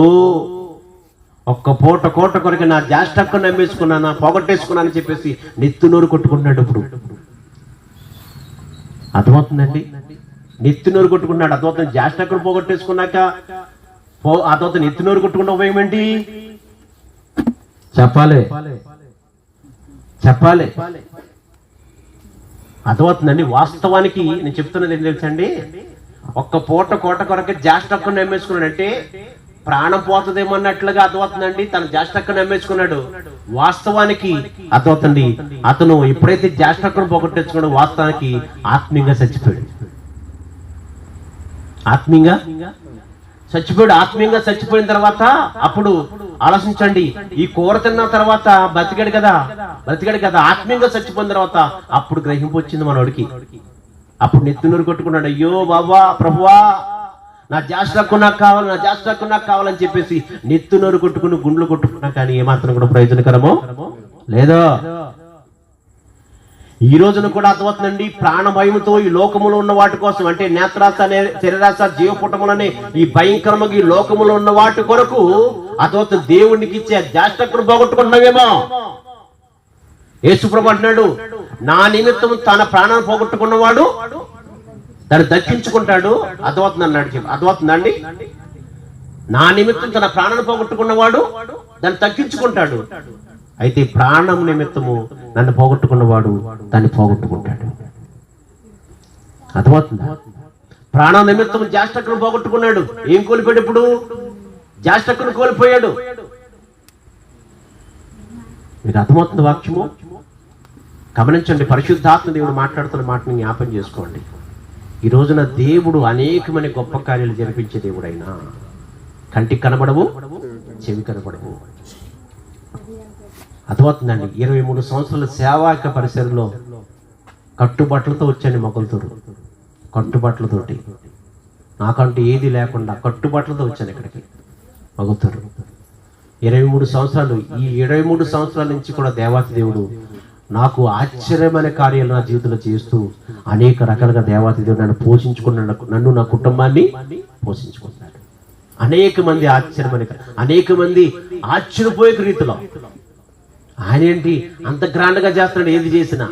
ఒక్క కోట కొరకే నా జాస్టక్ నమ్మేసుకున్నానా, పోగొట్టేసుకున్నాను అని చెప్పేసి నెత్తి నోరు కొట్టుకున్నాడు. ఇప్పుడు అర్థమవుతుందండి, నెత్తి నోరు కొట్టుకున్నాడు. అతను జాస్టక్ పోగొట్టేసుకున్నాక అతను నెత్తి నోరు కొట్టుకున్న ఉపయోగం ఏంటి? చెప్పాలి. అర్థమవుతుందండి. వాస్తవానికి నేను చెప్తున్నది ఏం తెలుసండి, ఒక్క కోట కొరకే జాస్టక్ నమ్మేసుకున్నాడంటే ప్రాణం పోతుందేమో అన్నట్లుగా అర్థమవుతుందండి. తన జాస్టక్ నమ్మేసుకున్నాడు. వాస్తవానికి అర్థమవుతుంది, అతను ఎప్పుడైతే జాస్టక్ను పోగొట్టేసుకున్నాడో వాస్తవానికి ఆత్మీయంగా చచ్చిపోయాడు. ఆత్మీయంగా చచ్చిపోయిన తర్వాత అప్పుడు ఆలోచించండి, ఈ కూర తిన్న తర్వాత బ్రతికాడు కదా, ఆత్మీయంగా చచ్చిపోయిన తర్వాత అప్పుడు గ్రహింపు వచ్చింది మనోడికి. అప్పుడు నెత్తినూరు కొట్టుకున్నాడు, అయ్యో బాబా ప్రభువా, నా జాస్టక్కు నాకు కావాలని చెప్పేసి నెత్తినూరు కొట్టుకుని గుండ్లు కొట్టుకున్నా కానీ ఏమాత్రం కూడా ప్రయోజనకరమో లేదో. ఈ రోజున కూడా అర్థమవుతుందండి, ప్రాణభయముతో ఈ లోకములో ఉన్న వాటి కోసం, అంటే నేత్రాస, శరీరాస, జీవపుటములనే ఈ భయంకరముగా ఈ లోకములో ఉన్న వాటి కొరకు అర్థమవుతుంది దేవునికి ఇచ్చే జ్యేష్ఠకును పోగొట్టుకుంటున్నావేమో. యేసుప్రభు అంటున్నాడు, నా నిమిత్తం తన ప్రాణాన్ని పోగొట్టుకున్నవాడు దాన్ని దక్కించుకుంటాడు. అర్థమవుతుంది అన్నాడు. అర్థమవుతుందండి, నా నిమిత్తం తన ప్రాణాన్ని పోగొట్టుకున్నవాడు దాన్ని తగ్గించుకుంటాడు. అయితే ప్రాణం నిమిత్తము నన్ను పోగొట్టుకున్నవాడు దాన్ని పోగొట్టుకుంటాడు. అర్థమవుతుందా? ప్రాణం నిమిత్తం జ్యేష్ఠకును పోగొట్టుకున్నాడు. ఏం కోల్పోయాడు? ఇప్పుడు జ్యేష్ఠకును కోల్పోయాడు. మీకు అర్థమవుతుంది వాక్యము? గమనించండి, పరిశుద్ధాత్మ దేవుడు మాట్లాడుతున్న మాటని జ్ఞాపం చేసుకోండి. ఈ రోజున దేవుడు అనేకమైన గొప్ప కార్యాలు జరిపించే దేవుడైనా కంటికి కనబడవు, చెవి కనబడవు. అర్థమవుతుందండి. 23 సంవత్సరాల సేవాక పరిసరంలో కట్టుబట్టలతో వచ్చాను మొగలుతూరు. కట్టుబట్టలతోటి, నాకంటూ ఏది లేకుండా కట్టుబట్టలతో వచ్చాను ఇక్కడికి మొగలుతూరు. 23 సంవత్సరాలు. ఈ 23 సంవత్సరాల నుంచి కూడా దేవాతి దేవుడు నాకు ఆశ్చర్యమైన కార్యాలు నా జీవితంలో చేస్తూ అనేక రకాలుగా దేవాతి దేవుడు నన్ను పోషించుకున్నాడు, నన్ను నా కుటుంబాన్ని పోషించుకుంటున్నాడు. అనేక మంది ఆశ్చర్యపోయే రీతిలో ఆయన ఏంటి అంత గ్రాండ్ గా చేస్తున్నాడు? ఏది చేసినా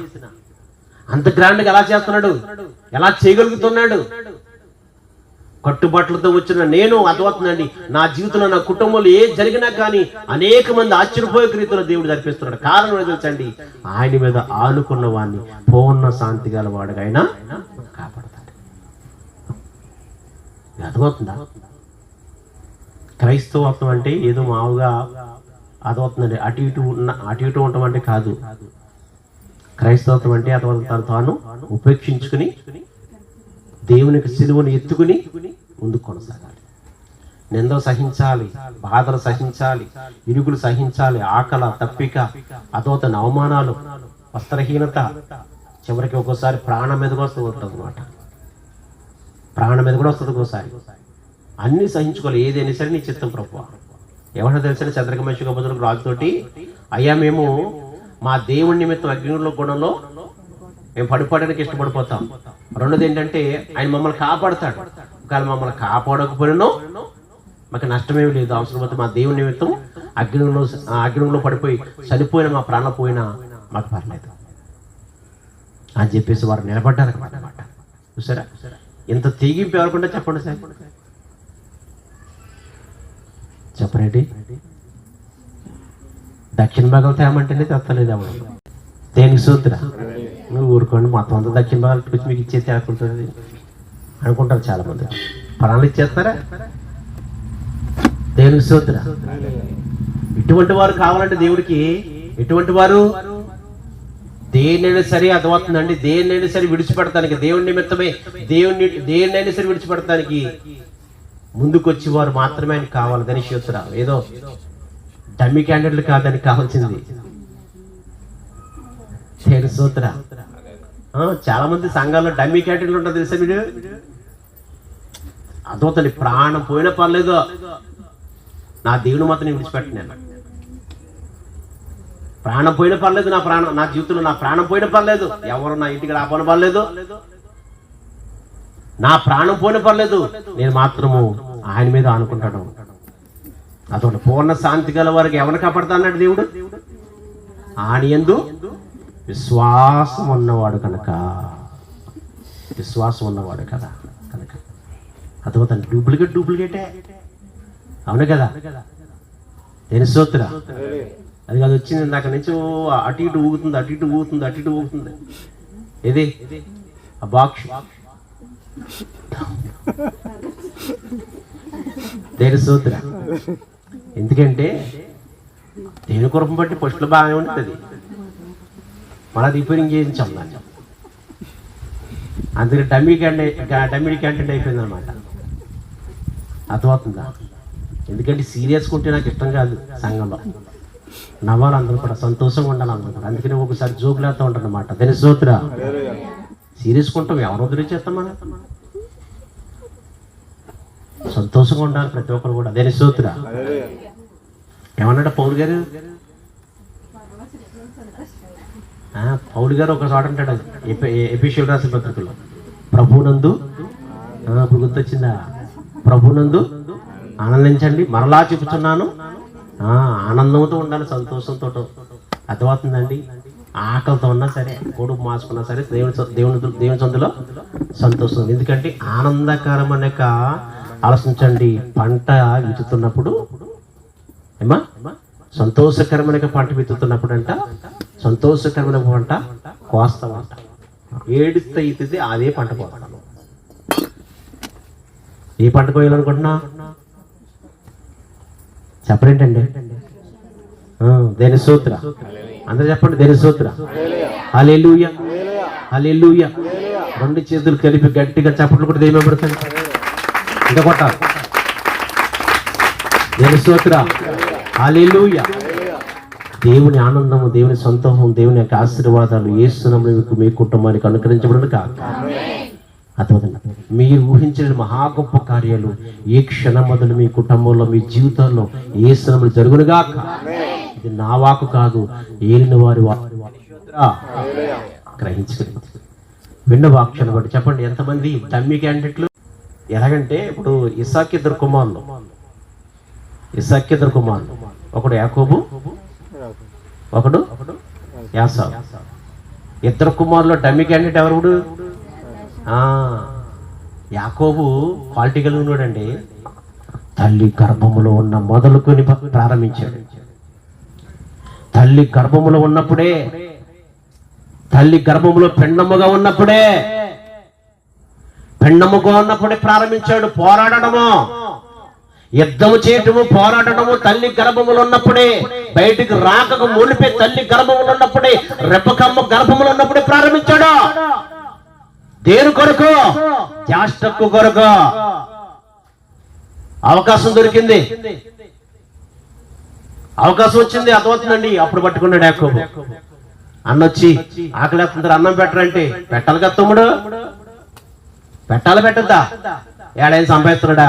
అంత గ్రాండ్ గా ఎలా చేస్తున్నాడు, ఎలా చేయగలుగుతున్నాడు? కట్టుబాట్లతో వచ్చిన నేను అర్థమవుతుందండి, నా జీవితంలో నా కుటుంబంలో ఏది జరిగినా కానీ అనేక మంది ఆశ్చర్యపోయే రీతిలో దేవుడు జరిపిస్తున్నాడు. కారణం ఏదో తెలుసండి, ఆయన మీద ఆనుకున్న వాడిని పూర్ణ శాంతి గల వాడుగా ఆయన కాపాడతాడు. అర్థమవుతుందా? క్రైస్తవత్వం అంటే ఏదో మామూలుగా అర్థమవుతుందండి, అటు ఇటు ఉండటం అంటే కాదు. క్రైస్తవత్వం అంటే అర్థమవుతాను తాను ఉపేక్షించుకుని దేవునికి సిలువను ఎత్తుకుని ముందుకు కొనసాగాలి. నిందలు సహించాలి, బాధలు సహించాలి, ఇరుగులు సహించాలి, ఆకల, తప్పిక, అతోతన అవమానాలు, వస్త్రహీనత, చివరికి ఒక్కోసారి ప్రాణం మీదకి వస్తుంది అనమాట. ప్రాణం మీద కూడా వస్తుంది ఒక్కోసారి. అన్ని సహించుకోవాలి. ఏదైనా సరే నీ చిత్తం ప్రభువా. ఎవరైనా తెలిసిన చంద్రకమేశ్వర బదులకు రాజుతోటి, అయ్యా మేము మా దేవుడి నిమిత్తం అగ్నిలో గుణంలో మేము పడిపోవడానికి ఇష్టపడిపోతాం. రెండోది ఏంటంటే ఆయన మమ్మల్ని కాపాడుతాడు. ఒకవేళ మమ్మల్ని కాపాడకపోయినో మాకు నష్టమేమి లేదు, అవసరమైతే మా దేవుని నిమిత్తం అగ్నిలో పడిపోయి చనిపోయిన మా ప్రాణం పోయినా మాకు పర్లేదు అని చెప్పేసి వారు నిలబడ్డారు అన్నమాట. చూసారా? ఇంత తెగింపు ఎవరుకుంటే చెప్పండి సార్, చెప్పరేంటి? దక్షిణ భాగం తేమంటేనే తెస్తలేదు అవ్వడం. దేనికి సూత్ర నువ్వు ఊరుకోండి, మొత్తం అంతా దక్షిణ భాగాలు వచ్చి మీకు ఇచ్చేది అనుకుంటుంది అనుకుంటారు చాలా మంది. ప్రాణాలు ఇచ్చేస్తారా? దేనికి సూత్ర. ఇటువంటి వారు కావాలంటే దేవుడికి, ఎటువంటి వారు దేన్నైనా సరే అర్థమవుతుందండి, దేన్నైనా సరే విడిచిపెడతానికి, దేవుని నిమిత్తమే దేన్నైనా సరే విడిచిపెడతానికి ముందుకొచ్చి వారు మాత్రమే ఆయన కావాలి. దాని సూత్ర. ఏదో డమ్మి క్యాండిడేట్లు కాదని కావాల్సింది దేని సూత్ర. చాలా మంది సంఘాల్లో డమ్మీ క్యాండిడేట్లు ఉంటారు తెలుసా మీరు? అదవుతుంది. ప్రాణం పోయినా పర్లేదు, నా దేవుని మాత్రం నేను విడిచిపెట్టినాను. ప్రాణం పోయినా పర్లేదు, నా జీవితంలో నా ప్రాణం పోయినా పర్లేదు, ఎవరు నా ఇంటికి రాపని పర్లేదు, నా ప్రాణం పోయినా పర్లేదు, నేను మాత్రము ఆయన మీద ఆనుకుంటాను. అదొకటి పూర్ణ శాంతి గల వారికి ఎవరిని కాపాడుతా అన్నాడు దేవుడు? ఆయన యందు విశ్వాసం ఉన్నవాడు కనుక. విశ్వాసం ఉన్నవాడు కదా కనుక అర్థమవుతుంది. డూప్లికేటే అవును కదా? నేను సూత్ర. అది కాదు వచ్చింది నాకు నుంచి అటు ఇటు ఊగుతుంది. ఇది ఆ బాక్స్ దేని సూత్ర. ఎందుకంటే దేని కురపం బట్టి ఫస్ట్లో బాగానే ఉంటుంది, మళ్ళీ రిపేరింగ్ చేయించాం దాన్ని. అందుకే డమ్మీ క్యాంటీన్ అయిపోయింది అనమాట. అర్థమవుతుందా? ఎందుకంటే సీరియస్గా ఉంటే నాకు ఇష్టం కాదు. సంఘంలో నవ్వాలి, అందరూ కూడా సంతోషంగా ఉండాలి అందరూ కూడా. అందుకని ఒకసారి జోకులేస్తూ ఉంటాను అనమాట. దాని సూత్ర. సీరియస్గా ఉంటాం, ఎవరు వదిలేచేస్తాం మనం? సంతోషంగా ఉండాలి ప్రతి ఒక్కరు కూడా. దేని సూత్ర. ఏమన్నాడు పౌరు గారు? పౌలు గారు ఒక చోట అంటాడు ఎఫెసీయులకు రాసిన పత్రికలో, ప్రభునందు ఇప్పుడు గుర్తొచ్చిందా, ప్రభునందు ఆనందించండి, మరలా చెబుతున్నాను ఆనందంతో ఉండాలి, సంతోషంతో. అర్థమవుతుందండి. ఆకలితో ఉన్నా సరే, కొడుకు మాసుకున్నా సరే దేవుని సందులో సంతోషం. ఎందుకంటే ఆనందకరం అనేక ఆలోచించండి. పంట విత్తుతున్నప్పుడు ఏమా సంతోషకరమైన పంట విత్తుతున్నప్పుడు అంట సంతోషకరమైన పంట కోస్తామంట. ఏడిస్తే ఇస్తుంది అదే పంట కోస్తాను. ఏ పంట కోయాలనుకుంటున్నా చెప్పరేంటండి? దేని సూత్ర అందరూ చెప్పండి, దేని సూత్ర. హల్లెలూయా, హల్లెలూయా. రెండు చేతులు కలిపి గట్టిగా చప్పట్లు కూడా దైవం పడుతుంది. ఇంకా కొట్టాలి. దేని సూత్ర. హల్లెలూయా. దేవుని ఆనందము, దేవుని సంతోషం, దేవుని యొక్క ఆశీర్వాదాలు యేసునామములో మీకు మీ కుటుంబానికి అనుగ్రహించబడును కాక. అర్థమవుతుంది. మీరు ఊహించిన మహా గొప్ప కార్యాలు ఏ క్షణం మొదలు మీ కుటుంబంలో, మీ జీవితాల్లో యేసునామములో జరుగునుగాక. ఇది నా వాకు కాదు, ఏలిన వారి గ్రహించగలిగింది. విన్న వాక్యాన్ని బట్టి చెప్పండి, ఎంతమంది డమ్మీ క్యాండిడేట్లు? ఎలాగంటే ఇప్పుడు ఇస్సాకు ఇద్దరు కుమారులు, ఒకడు యాకోబు, ఒకడు యాసావు. ఇద్దరు కుమారులు డమ్మీ క్యాండిడేట్ ఎవరు? యాకోబు క్వాలిటీ కలిగి ఉన్నాడండి. తల్లి గర్భములో ఉన్న మొదలుకొని ప్రారంభించాడు. తల్లి గర్భములో ఉన్నప్పుడే, తల్లి గర్భములో పెండముగా ఉన్నప్పుడే ప్రారంభించాడు పోరాడము, యుద్ధము చేయటము, పోరాడటము. తల్లి గర్భములో ఉన్నప్పుడే, బయటికి రాకకు మునిపే తల్లి గర్భములో ఉన్నప్పుడే, రెప్పకమ్మ గర్భములో ఉన్నప్పుడే ప్రారంభించాడు. దేని కొరకు? జ్యేష్ఠకు కొరకు. అవకాశం దొరికింది, అవకాశం వచ్చింది. అర్థమవుతుందండి. అప్పుడు పట్టుకున్నాడు యాకోబు. అన్నొచ్చి ఆకలేస్తుంటారు, అన్నం పెట్టరంటే పెట్టాలి కదా తమ్ముడు, పెట్టద్దా? ఏడైనా సంపాదిస్తున్నాడా?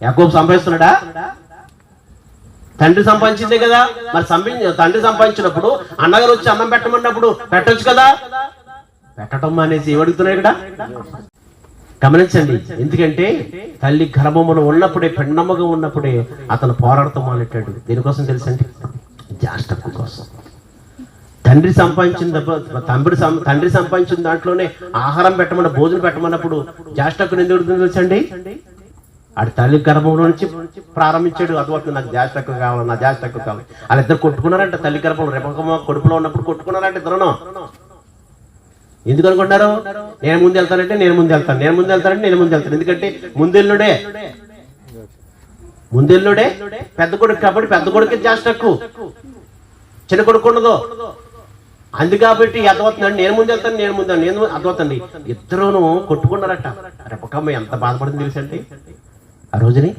యాకోబు సంపాదిస్తున్నాడా? తండ్రి సంపాదించిందే కదా. మరి తండ్రి సంపాదించినప్పుడు అన్నగారు వచ్చి అన్నం పెట్టమన్నప్పుడు పెట్టొచ్చు కదా. పెట్టడం అనేసి ఏమడుగుతున్నాయి ఇక్కడ గమనించండి. ఎందుకంటే తల్లి గర్భములో ఉన్నప్పుడే, పెండమ్మగా ఉన్నప్పుడే అతను పోరాడతాం మొదలెట్టాడు. దీనికోసం తెలుసండి, జ్యేష్ఠత్వం కోసం. తండ్రి సంపాదించిన దాంట్లోనే ఆహారం పెట్టమన్న, భోజనం పెట్టమన్నప్పుడు జ్యేష్ఠత్వం ఎందుకు తెలుసండి? ఆడి తల్లి గర్భంలో నుంచి ప్రారంభించాడు. అదొక నాకు జ్యేష్ఠత్వం కావాలి, నా జ్యేష్ఠత్వం కావాలి. వాళ్ళిద్దరు కొట్టుకున్నారంట. తల్లి గర్భంలో రెపకమ్మ కొడుకులో ఉన్నప్పుడు కొట్టుకున్నారంట ఇద్దరును. ఎందుకు అనుకుంటారు? నేను ముందు వెళ్తానంటే నేను ముందు వెళ్తాను. ఎందుకంటే ముందెల్లుడే పెద్ద కొడుకు కాబట్టి పెద్ద కొడుకు జ్యేష్ఠకు, చిన్న కొడుకు ఉండదు. అందు కాబట్టి అర్థమవుతుందండి, నేను ముందు వెళ్తాను. అర్థమవుతుంది. ఇద్దరును కొట్టుకున్నారట. రెపకమ్మ ఎంత బాధపడింది తెలుసండి ఆ రోజుని.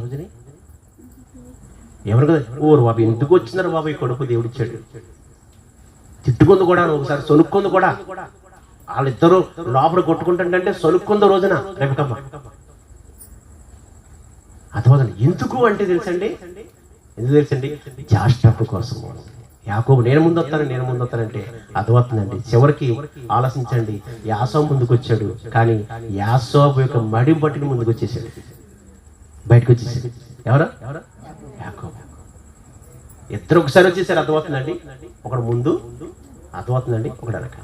ఎవరు కదా, ఓరు బాబు ఎందుకు వచ్చినారు బాబు ఈ కొడుకు దేవుడిచ్చాడు. తిట్టుకుంది కూడా, ఒకసారి సొనుక్కుంది కూడా. వాళ్ళిద్దరూ లోపల కొట్టుకుంటుంటే సొలుక్కుందో రోజున రెబెకమ్మ. అర్థమవుతుంది. ఎందుకు అంటే తెలుసండి, జ్యేష్ఠత్వం కోసం. యాకోబు నేను ముందు వస్తానంటే అర్థమవుతుందండి. చివరికి ఆలోచించండి, యాసోబు ముందుకు వచ్చాడు, కానీ యాసోబు యొక్క మడి బట్టిని ముందుకు వచ్చేసాడు, బయటకు వచ్చేసాడు. ఎవరు? యాకోబు. ఇద్దరు ఒకసారి వచ్చేసారు. అర్థమవుతుందండి. ఒకడు ముందు, అర్థమవుతుందండి, ఒకడు వెనక.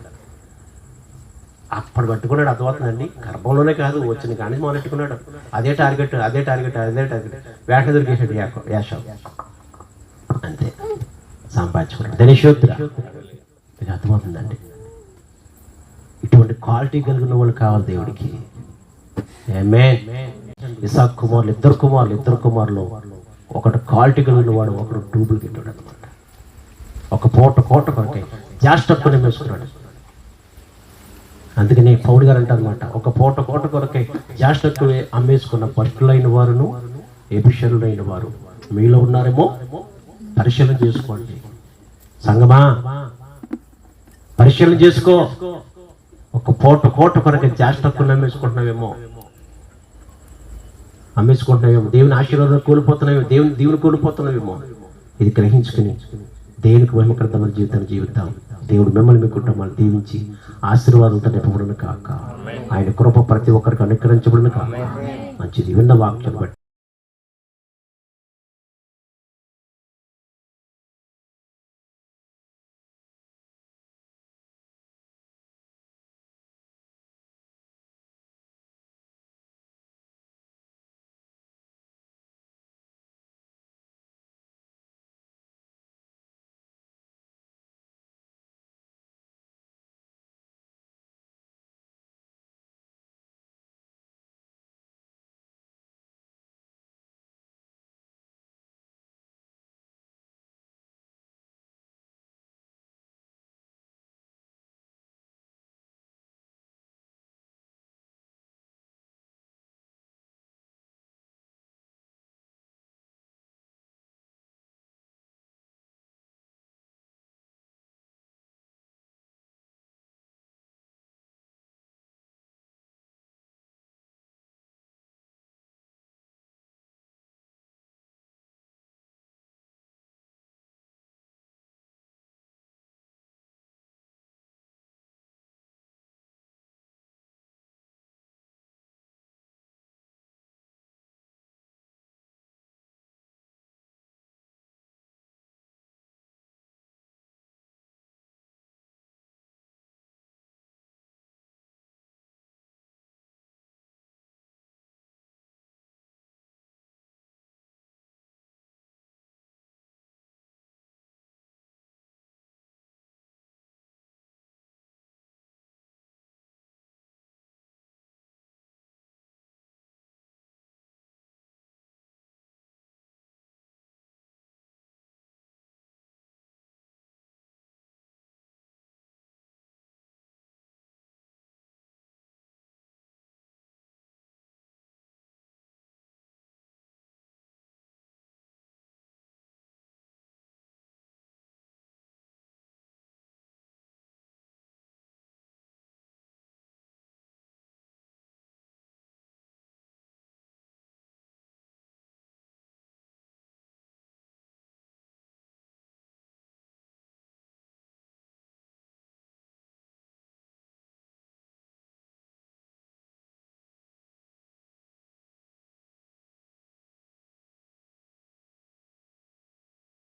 అప్పుడు పట్టుకున్నాడు. అర్థమవుతుందండి. గర్భంలోనే కాదు, వచ్చిన కానీ మొదలెట్టుకున్నాడు. అదే టార్గెట్. వేట దొరికేసాడు యాషోబు. అంతే సంపాదించుకున్నాడు. ధనిషోత్ర. మీకు అర్థమవుతుందండి. ఇటువంటి క్వాలిటీ కలిగిన వాళ్ళు కావాలి దేవుడికి. ఆమేన్. ఇస్సాకు కుమారులు, ఇద్దరు కుమారులు. ఒకటి క్వాలిటీ కలిగిన వాడు, ఒకడు డూప్లికేట్ వాడు అనమాట. ఒక కోట కొరకే జ్యేష్ఠత్వం నిమ్మేసుకున్నాడు. అందుకని పౌలు గారు అంటారనమాట, ఒక కోట కొరకే జ్యేష్ఠత్వం అమ్మేసుకున్న భక్తులైన వారును ఎఫెసీయులైన వారు మీలో ఉన్నారేమో పరిశీలన చేసుకోండి. సంగమా పరిశీలన చేసుకో. ఒక కోట కొరకే జ్యేష్ఠత్వం అమ్మేసుకుంటున్నావేమో. దేవుని ఆశీర్వాదం కోల్పోతున్నావేమో, దేవుని కోల్పోతున్నావేమో. ఇది గ్రహించుకుని దేవునికి మహిమకరమైన జీవితాన్ని జీవిద్దాం. దేవుడు మిమ్మల్ని మీ కుటుంబాలు దీవించి ఆశీర్వాదంతో నింపబడును కాక. ఆయన కృప ప్రతి ఒక్కరికి అనుగ్రహించబడును కాక. మంచిది. విన్న వాక్యం బట్టి